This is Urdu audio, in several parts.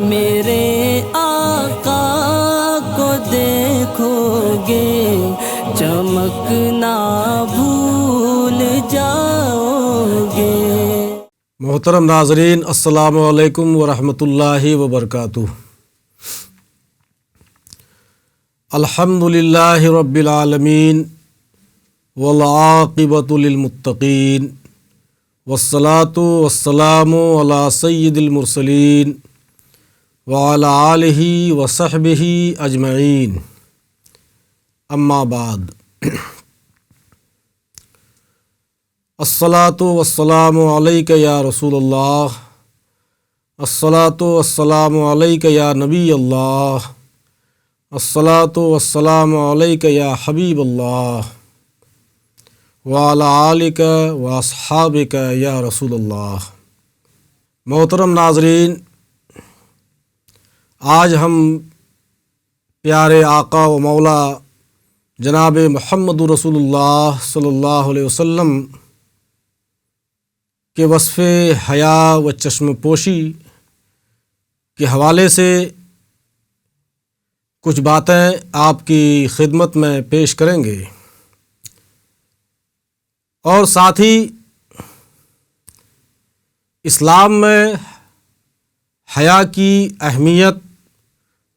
میرے آقا کو دیکھو گے چمکنا بھول جاؤ گے۔ محترم ناظرین، السلام علیکم ورحمۃ اللہ وبرکاتہ۔ الحمد للہ رب العالمین والعاقبۃ للمتقین والصلاة والسلام علی سید المرسلین وعلی آلہ وصحبہ اجمعین، اما بعد۔ الصلاۃ والسلام علیک یا رسول اللہ، الصلاۃ والسلام علیک یا نبی اللہ، الصلاۃ والسلام علیک یا حبیب اللہ وعلی آلک واصحابک یا رسول اللہ۔ محترم ناظرین، آج ہم پیارے آقا و مولا جناب محمد رسول اللہ صلی اللہ علیہ وسلم کے وصف حیا و چشم پوشی کے حوالے سے کچھ باتیں آپ کی خدمت میں پیش کریں گے، اور ساتھ ہی اسلام میں حیا کی اہمیت،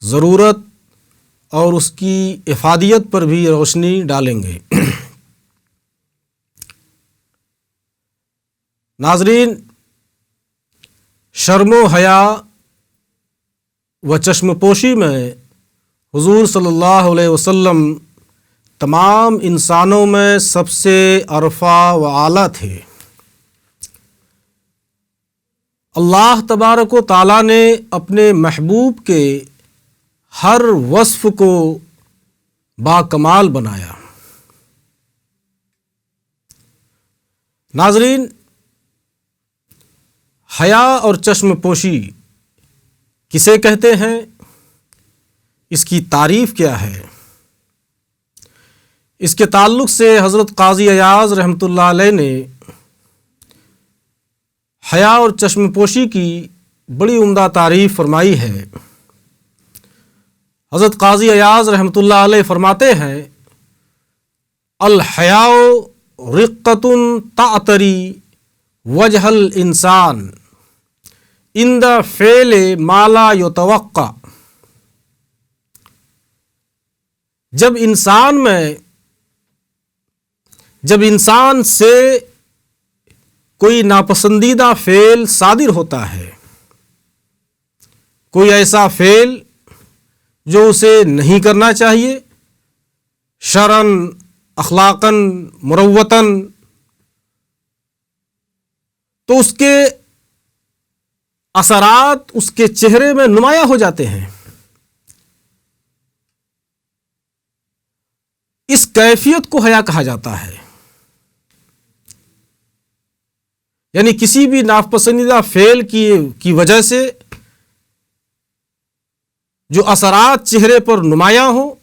ضرورت اور اس کی افادیت پر بھی روشنی ڈالیں گے۔ ناظرین، شرم و حیا و چشم پوشی میں حضور صلی اللہ علیہ وسلم تمام انسانوں میں سب سے ارفع و اعلیٰ تھے۔ اللہ تبارک و تعالیٰ نے اپنے محبوب کے ہر وصف کو باکمال بنایا۔ ناظرین، حیا اور چشم پوشی کسے کہتے ہیں؟ اس کی تعریف کیا ہے؟ اس کے تعلق سے حضرت قاضی ایاز رحمۃ اللہ علیہ نے حیا اور چشم پوشی کی بڑی عمدہ تعریف فرمائی ہے۔ حضرت قاضی ایاز رحمۃ اللہ علیہ فرماتے ہیں، الحیاء رقۃ تعتری وجہ الانسان عند فعل ما لا یتوقع۔ جب انسان سے کوئی ناپسندیدہ فعل صادر ہوتا ہے، کوئی ایسا فعل جو اسے نہیں کرنا چاہیے، شرعاً، اخلاقاً، مروتاً، تو اس کے اثرات اس کے چہرے میں نمایاں ہو جاتے ہیں۔ اس کیفیت کو حیا کہا جاتا ہے، یعنی کسی بھی ناپسندیدہ فعل کی وجہ سے جو اثرات چہرے پر نمایاں ہوں،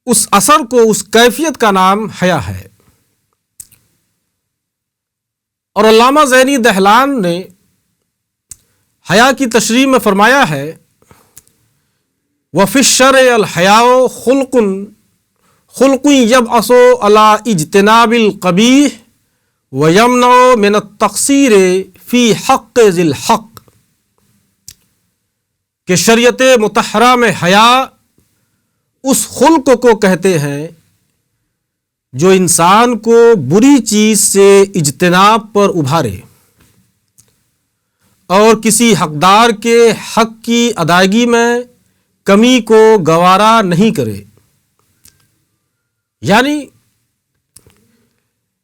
اس اثر کو، اس کیفیت کا نام حیا ہے۔ اور علامہ زینی دہلان نے حیا کی تشریح میں فرمایا ہے، وفی الشرع الحیاء خلق یبعث علی اجتناب القبیح ویمنع من التقصیر فی حق ذی الحق، کہ شریعت مطہرہ میں حیا اس خلق کو کہتے ہیں جو انسان کو بری چیز سے اجتناب پر ابھارے اور کسی حقدار کے حق کی ادائیگی میں کمی کو گوارا نہیں کرے۔ یعنی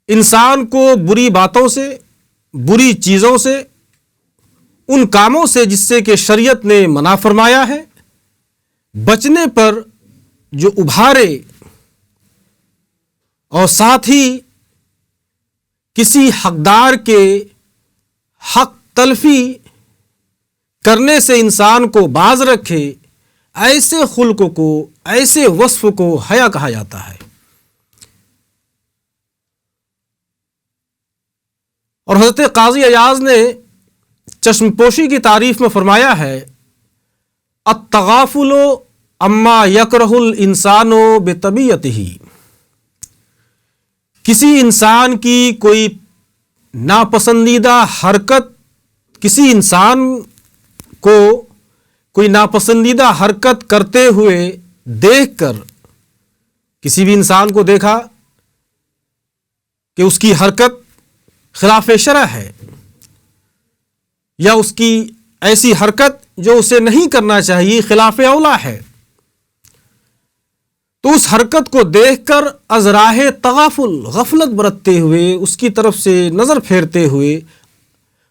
انسان کو بری باتوں سے، بری چیزوں سے، ان کاموں سے جس سے کہ شریعت نے منع فرمایا ہے، بچنے پر جو ابھارے، اور ساتھ ہی کسی حقدار کے حق تلفی کرنے سے انسان کو باز رکھے، ایسے خلق کو، ایسے وصف کو حیا کہا جاتا ہے۔ اور حضرت قاضی ایاز نے چشم پوشی کی تعریف میں فرمایا ہے التغافل اما یکرہ الانسان بطبیعتہ، کسی انسان کی کوئی ناپسندیدہ حرکت، کسی انسان کو کوئی ناپسندیدہ حرکت کرتے ہوئے دیکھ کر، کسی بھی انسان کو دیکھا کہ اس کی حرکت خلاف شرع ہے یا اس کی ایسی حرکت جو اسے نہیں کرنا چاہیے خلاف اولا ہے، تو اس حرکت کو دیکھ کر از راہ تغافل، غفلت برتتے ہوئے، اس کی طرف سے نظر پھیرتے ہوئے،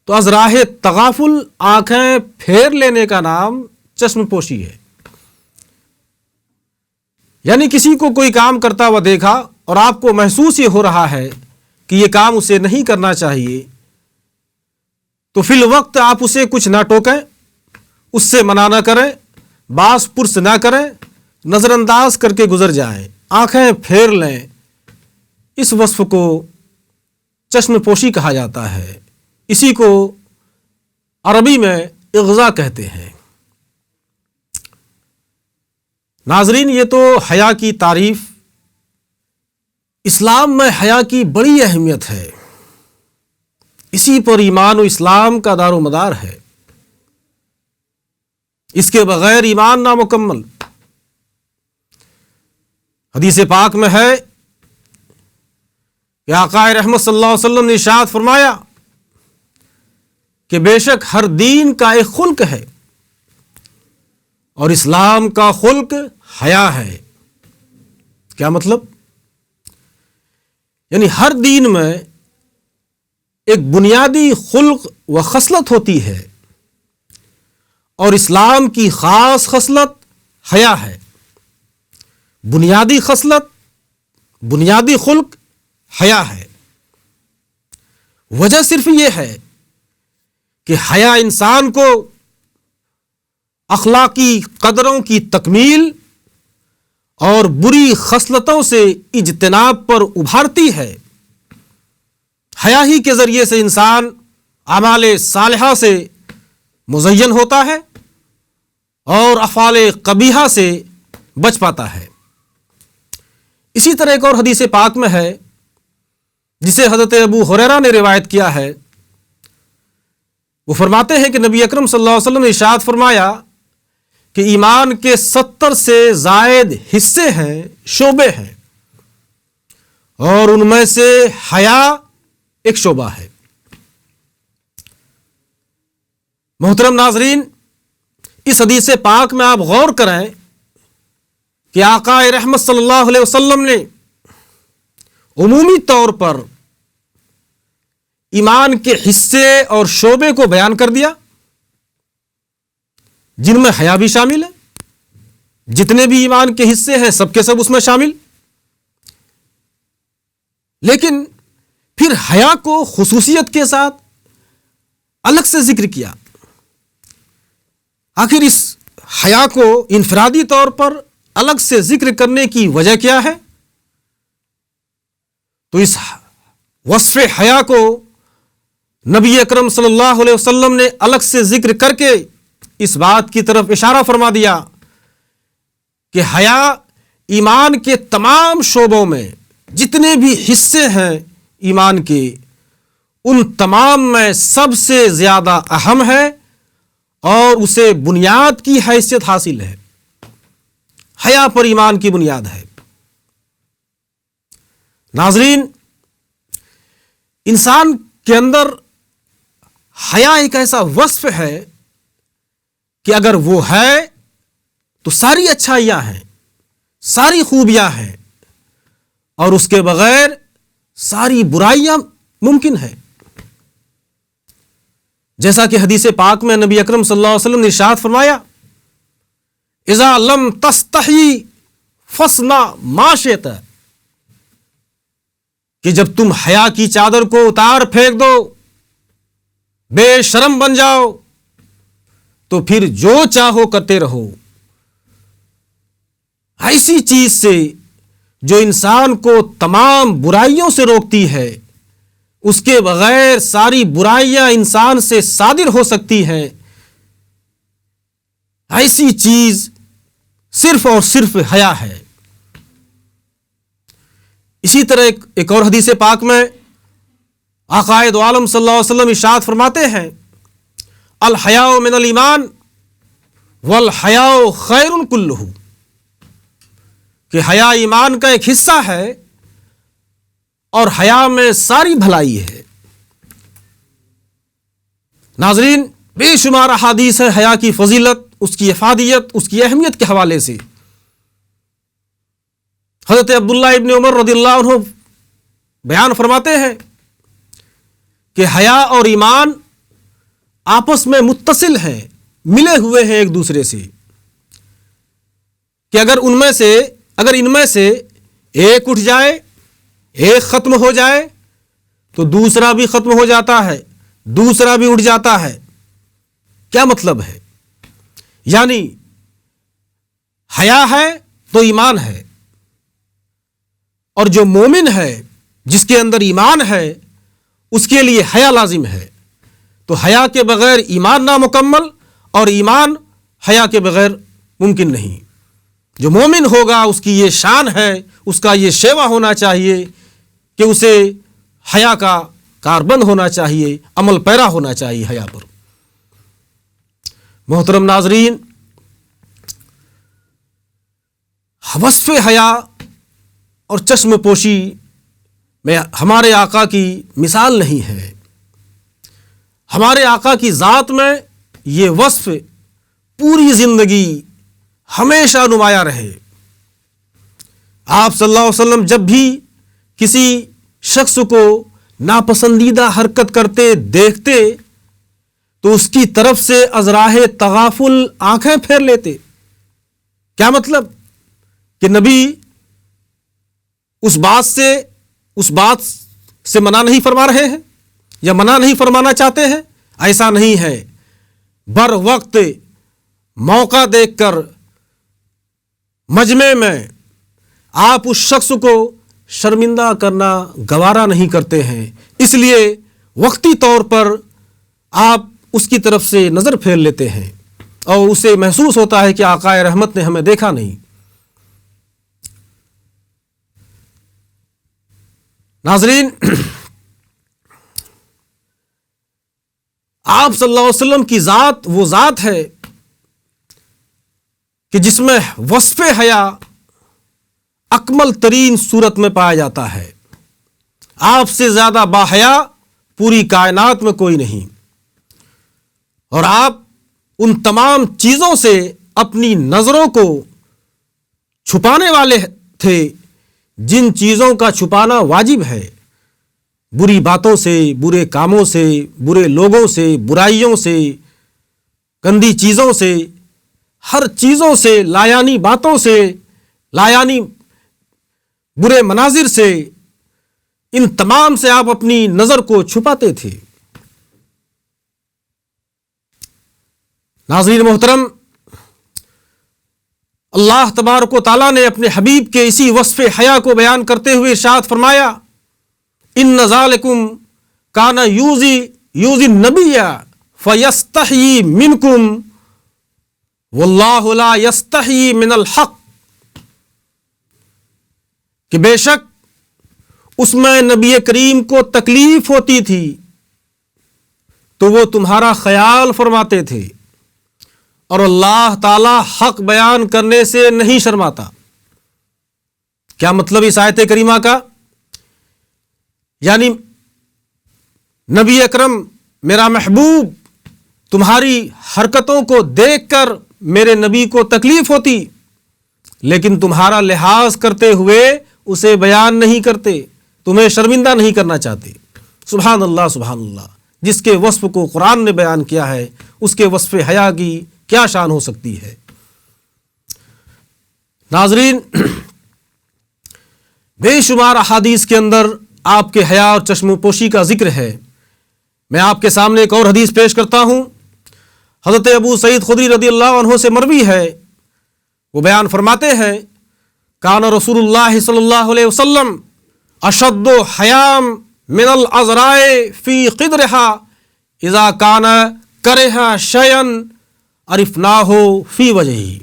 تو از راہ تغافل آنکھیں پھیر لینے کا نام چشم پوشی ہے۔ یعنی کسی کو کوئی کام کرتا ہوا دیکھا اور آپ کو محسوس یہ ہو رہا ہے کہ یہ کام اسے نہیں کرنا چاہیے، تو فی الوقت آپ اسے کچھ نہ ٹوکیں، اس سے منع نہ کریں، باس پرس نہ کریں، نظر انداز کر کے گزر جائیں، آنکھیں پھیر لیں۔ اس وصف کو چشم پوشی کہا جاتا ہے، اسی کو عربی میں اغضاء کہتے ہیں۔ ناظرین، یہ تو حیا کی تعریف، اسلام میں حیا کی بڑی اہمیت ہے، اسی پر ایمان و اسلام کا دار و مدار ہے، اس کے بغیر ایمان نامکمل۔ حدیث پاک میں ہے کہ آقا رحمت صلی اللہ علیہ وسلم نے ارشاد فرمایا کہ بے شک ہر دین کا ایک خلق ہے اور اسلام کا خلق حیا ہے۔ کیا مطلب؟ یعنی ہر دین میں ایک بنیادی خلق و خصلت ہوتی ہے اور اسلام کی خاص خصلت حیا ہے۔ بنیادی خصلت، بنیادی خلق حیا ہے۔ وجہ صرف یہ ہے کہ حیا انسان کو اخلاقی قدروں کی تکمیل اور بری خصلتوں سے اجتناب پر ابھارتی ہے۔ حیا ہی کے ذریعے سے انسان اعمال صالحہ سے مزین ہوتا ہے اور افعال قبیحہ سے بچ پاتا ہے۔ اسی طرح ایک اور حدیث پاک میں ہے جسے حضرت ابو ہریرہ نے روایت کیا ہے، وہ فرماتے ہیں کہ نبی اکرم صلی اللہ علیہ وسلم نے ارشاد فرمایا کہ ایمان کے 70 سے زائد حصے ہیں، شعبے ہیں، اور ان میں سے حیا ایک شعبہ ہے۔ محترم ناظرین، اس حدیث پاک میں آپ غور کریں کہ آقا رحمت صلی اللہ علیہ وسلم نے عمومی طور پر ایمان کے حصے اور شعبے کو بیان کر دیا، جن میں حیا بھی شامل ہے۔ جتنے بھی ایمان کے حصے ہیں سب کے سب اس میں شامل، لیکن پھر حیا کو خصوصیت کے ساتھ الگ سے ذکر کیا۔ آخر اس حیا کو انفرادی طور پر الگ سے ذکر کرنے کی وجہ کیا ہے؟ تو اس وصف حیا کو نبی اکرم صلی اللہ علیہ وسلم نے الگ سے ذکر کر کے اس بات کی طرف اشارہ فرما دیا کہ حیا ایمان کے تمام شعبوں میں جتنے بھی حصے ہیں ایمان کے، ان تمام میں سب سے زیادہ اہم ہے اور اسے بنیاد کی حیثیت حاصل ہے۔ حیا پر ایمان کی بنیاد ہے۔ ناظرین، انسان کے اندر حیا ایک ایسا وصف ہے کہ اگر وہ ہے تو ساری اچھائیاں ہیں، ساری خوبیاں ہیں، اور اس کے بغیر ساری برائیاں ممکن ہیں۔ جیسا کہ حدیث پاک میں نبی اکرم صلی اللہ علیہ وسلم نے ارشاد فرمایا، اذا لم تستحی فاصنع ما شئت، کہ جب تم حیا کی چادر کو اتار پھینک دو، بے شرم بن جاؤ، تو پھر جو چاہو کرتے رہو۔ ایسی چیز سے جو انسان کو تمام برائیوں سے روکتی ہے، اس کے بغیر ساری برائیاں انسان سے صادر ہو سکتی ہیں، ایسی چیز صرف اور صرف حیا ہے۔ اسی طرح ایک اور حدیث پاک میں آقا دو عالم صلی اللہ علیہ وسلم ارشاد فرماتے ہیں، الحیاء من الایمان والحیاء خیر کلہ، کہ حیا ایمان کا ایک حصہ ہے اور حیا میں ساری بھلائی ہے۔ ناظرین، بے شمار احادیث ہے حیا کی فضیلت، اس کی افادیت، اس کی اہمیت کے حوالے سے۔ حضرت عبداللہ ابن عمر رضی اللہ عنہ بیان فرماتے ہیں کہ حیا اور ایمان آپس میں متصل ہیں، ملے ہوئے ہیں ایک دوسرے سے، کہ اگر ان میں سے ایک اٹھ جائے، ایک ختم ہو جائے تو دوسرا بھی ختم ہو جاتا ہے، دوسرا بھی اٹھ جاتا ہے۔ کیا مطلب ہے؟ یعنی حیا ہے تو ایمان ہے، اور جو مومن ہے جس کے اندر ایمان ہے اس کے لیے حیا لازم ہے۔ تو حیا کے بغیر ایمان نامکمل، اور ایمان حیا کے بغیر ممکن نہیں۔ جو مومن ہوگا اس کی یہ شان ہے، اس کا یہ شیوا ہونا چاہیے کہ اسے حیا کا کاربند ہونا چاہیے، عمل پیرا ہونا چاہیے حیا پر۔ محترم ناظرین، وصف حیا اور چشم پوشی میں ہمارے آقا کی مثال نہیں ہے۔ ہمارے آقا کی ذات میں یہ وصف پوری زندگی ہمیشہ نمایاں رہے۔ آپ صلی اللہ علیہ وسلم جب بھی کسی شخص کو ناپسندیدہ حرکت کرتے دیکھتے تو اس کی طرف سے ازراہ تغافل آنکھیں پھیر لیتے۔ کیا مطلب؟ کہ نبی اس بات سے منع نہیں فرما رہے ہیں یا منع نہیں فرمانا چاہتے ہیں؟ ایسا نہیں ہے، بر وقت موقع دیکھ کر مجمع میں آپ اس شخص کو شرمندہ کرنا گوارا نہیں کرتے ہیں، اس لیے وقتی طور پر آپ اس کی طرف سے نظر پھیر لیتے ہیں اور اسے محسوس ہوتا ہے کہ آقا رحمت نے ہمیں دیکھا نہیں۔ ناظرین، آپ صلی اللہ علیہ وسلم کی ذات وہ ذات ہے کہ جس میں وصف حیا اکمل ترین صورت میں پایا جاتا ہے۔ آپ سے زیادہ باحیا پوری کائنات میں کوئی نہیں، اور آپ ان تمام چیزوں سے اپنی نظروں کو چھپانے والے تھے جن چیزوں کا چھپانا واجب ہے، بری باتوں سے، برے کاموں سے، برے لوگوں سے، برائیوں سے، گندی چیزوں سے، ہر چیزوں سے، لایانی باتوں سے، لایانی برے مناظر سے، ان تمام سے آپ اپنی نظر کو چھپاتے تھے۔ ناظرین محترم، اللہ تبارک و تعالیٰ نے اپنے حبیب کے اسی وصف حیا کو بیان کرتے ہوئے ارشاد فرمایا، ان ذالکم کان یوزی النبی فیستحیی منکم واللہ لا یستحیی من الحق، کہ بے شک اس میں نبی کریم کو تکلیف ہوتی تھی تو وہ تمہارا خیال فرماتے تھے، اور اللہ تعالی حق بیان کرنے سے نہیں شرماتا۔ کیا مطلب اس آیت کریمہ کا؟ یعنی نبی اکرم میرا محبوب تمہاری حرکتوں کو دیکھ کر میرے نبی کو تکلیف ہوتی، لیکن تمہارا لحاظ کرتے ہوئے اسے بیان نہیں کرتے، تمہیں شرمندہ نہیں کرنا چاہتے۔ سبحان اللہ، سبحان اللہ، جس کے وصف کو قرآن نے بیان کیا ہے اس کے وصف حیا کی کیا شان ہو سکتی ہے۔ ناظرین، بے شمار احادیث کے اندر آپ کے حیا اور چشم پوشی کا ذکر ہے۔ میں آپ کے سامنے ایک اور حدیث پیش کرتا ہوں۔ حضرت ابو سعید خدری رضی اللہ عنہ سے مروی ہے، وہ بیان فرماتے ہیں، کان رسول اللہ صلی اللہ علیہ وسلم اشد حیام من العذراء فی قدرہا اذا کان کرہا شیئا عرفناہ فی وجہی،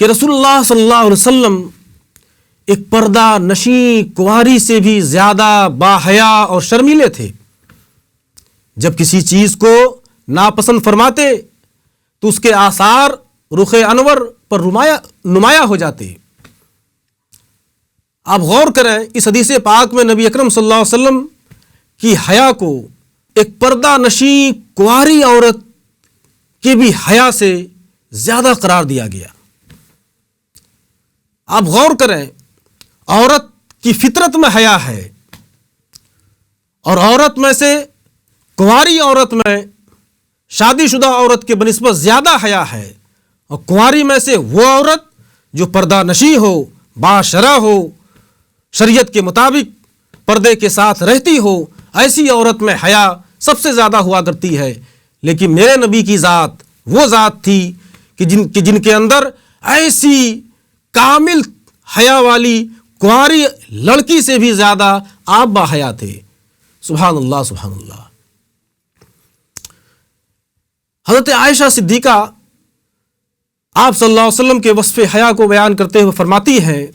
کہ رسول اللہ صلی اللہ علیہ وسلم ایک پردہ نشین کنواری سے بھی زیادہ باحیا اور شرمیلے تھے۔ جب کسی چیز کو ناپسند فرماتے تو اس کے آثار رخ انور پر نمایاں ہو جاتے۔ آپ غور کریں، اس حدیث پاک میں نبی اکرم صلی اللہ علیہ وسلم کی حیا کو ایک پردہ نشین کنواری عورت کے بھی حیا سے زیادہ قرار دیا گیا۔ آپ غور کریں، عورت کی فطرت میں حیا ہے، اور عورت میں سے کنواری عورت میں شادی شدہ عورت کے بنسبت زیادہ حیا ہے، اور کنواری میں سے وہ عورت جو پردہ نشین ہو، باشرع ہو، شریعت کے مطابق پردے کے ساتھ رہتی ہو، ایسی عورت میں حیا سب سے زیادہ ہوا کرتی ہے۔ لیکن میرے نبی کی ذات وہ ذات تھی کہ جن کے اندر ایسی کامل حیا والی کنواری لڑکی سے بھی زیادہ آپ باحیا تھے۔ سبحان اللہ سبحان اللہ۔ حضرت عائشہ صدیقہ آپ صلی اللہ علیہ وسلم کے وصف حیا کو بیان کرتے ہوئے فرماتی ہیں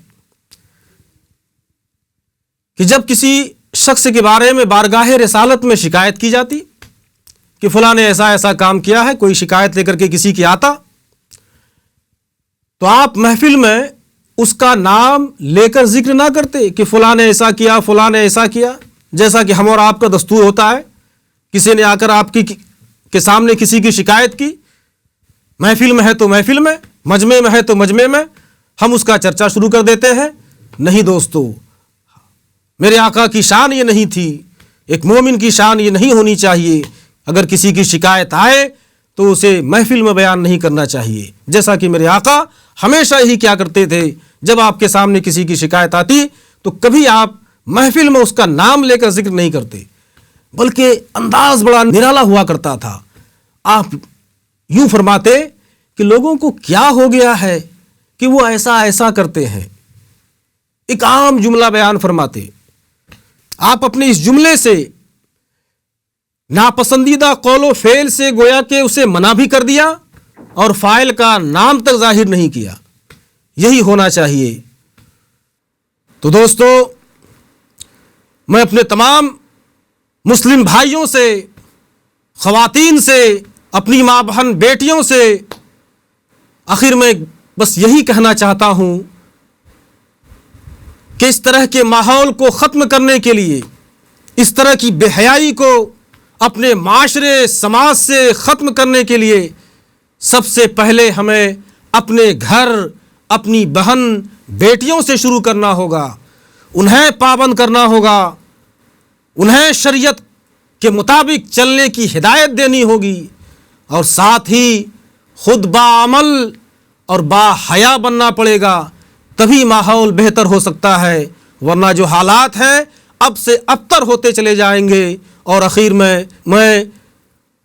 کہ جب کسی شخص کے بارے میں بارگاہ رسالت میں شکایت کی جاتی کہ فلاں نے ایسا ایسا کام کیا ہے، کوئی شکایت لے کر کے کسی کی آتا، تو آپ محفل میں اس کا نام لے کر ذکر نہ کرتے کہ فلاں نے ایسا کیا، فلاں نے ایسا کیا، جیسا کہ ہم اور آپ کا دستور ہوتا ہے۔ کسی نے آ کر آپ کے سامنے کسی کی شکایت کی، محفل میں ہے تو محفل میں، مجمع میں ہے تو مجمع میں ہم اس کا چرچا شروع کر دیتے ہیں۔ نہیں دوستو، میرے آقا کی شان یہ نہیں تھی، ایک مومن کی شان یہ نہیں ہونی چاہیے۔ اگر کسی کی شکایت آئے تو اسے محفل میں بیان نہیں کرنا چاہیے، جیسا کہ میرے آقا ہمیشہ ہی کیا کرتے تھے، جب آپ کے سامنے کسی کی شکایت آتی تو کبھی آپ محفل میں اس کا نام لے کر ذکر نہیں کرتے، بلکہ انداز بڑا نرالا ہوا کرتا تھا۔ آپ یوں فرماتے کہ لوگوں کو کیا ہو گیا ہے کہ وہ ایسا ایسا کرتے ہیں، ایک عام جملہ بیان فرماتے۔ آپ اپنے اس جملے سے ناپسندیدہ قول و فعل سے گویا کہ اسے منع بھی کر دیا اور فاعل کا نام تک ظاہر نہیں کیا۔ یہی ہونا چاہیے۔ تو دوستو، میں اپنے تمام مسلم بھائیوں سے، خواتین سے، اپنی ماں بہن بیٹیوں سے آخر میں بس یہی کہنا چاہتا ہوں کہ اس طرح کے ماحول کو ختم کرنے کے لیے، اس طرح کی بے حیائی کو اپنے معاشرے سماج سے ختم کرنے کے لیے سب سے پہلے ہمیں اپنے گھر، اپنی بہن بیٹیوں سے شروع کرنا ہوگا، انہیں پابند کرنا ہوگا، انہیں شریعت کے مطابق چلنے کی ہدایت دینی ہوگی، اور ساتھ ہی خود باعمل اور با حیا بننا پڑے گا، تبھی ماحول بہتر ہو سکتا ہے، ورنہ جو حالات ہیں اب سے ابتر ہوتے چلے جائیں گے۔ اور اخیر میں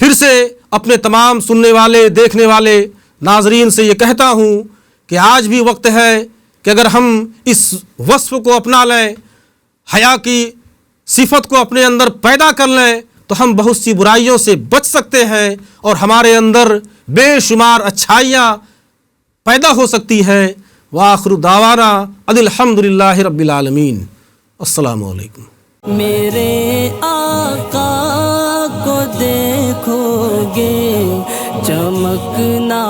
پھر سے اپنے تمام سننے والے، دیکھنے والے ناظرین سے یہ کہتا ہوں کہ آج بھی وقت ہے کہ اگر ہم اس وصف کو اپنا لیں، حیا کی صفت کو اپنے اندر پیدا کر لیں، تو ہم بہت سی برائیوں سے بچ سکتے ہیں اور ہمارے اندر بے شمار اچھائیاں پیدا ہو سکتی ہیں۔ وآخر دعوانا ان الحمدللہ رب العالمین۔ السلام علیکم۔ میرے آقا کو دیکھو گے چمکنا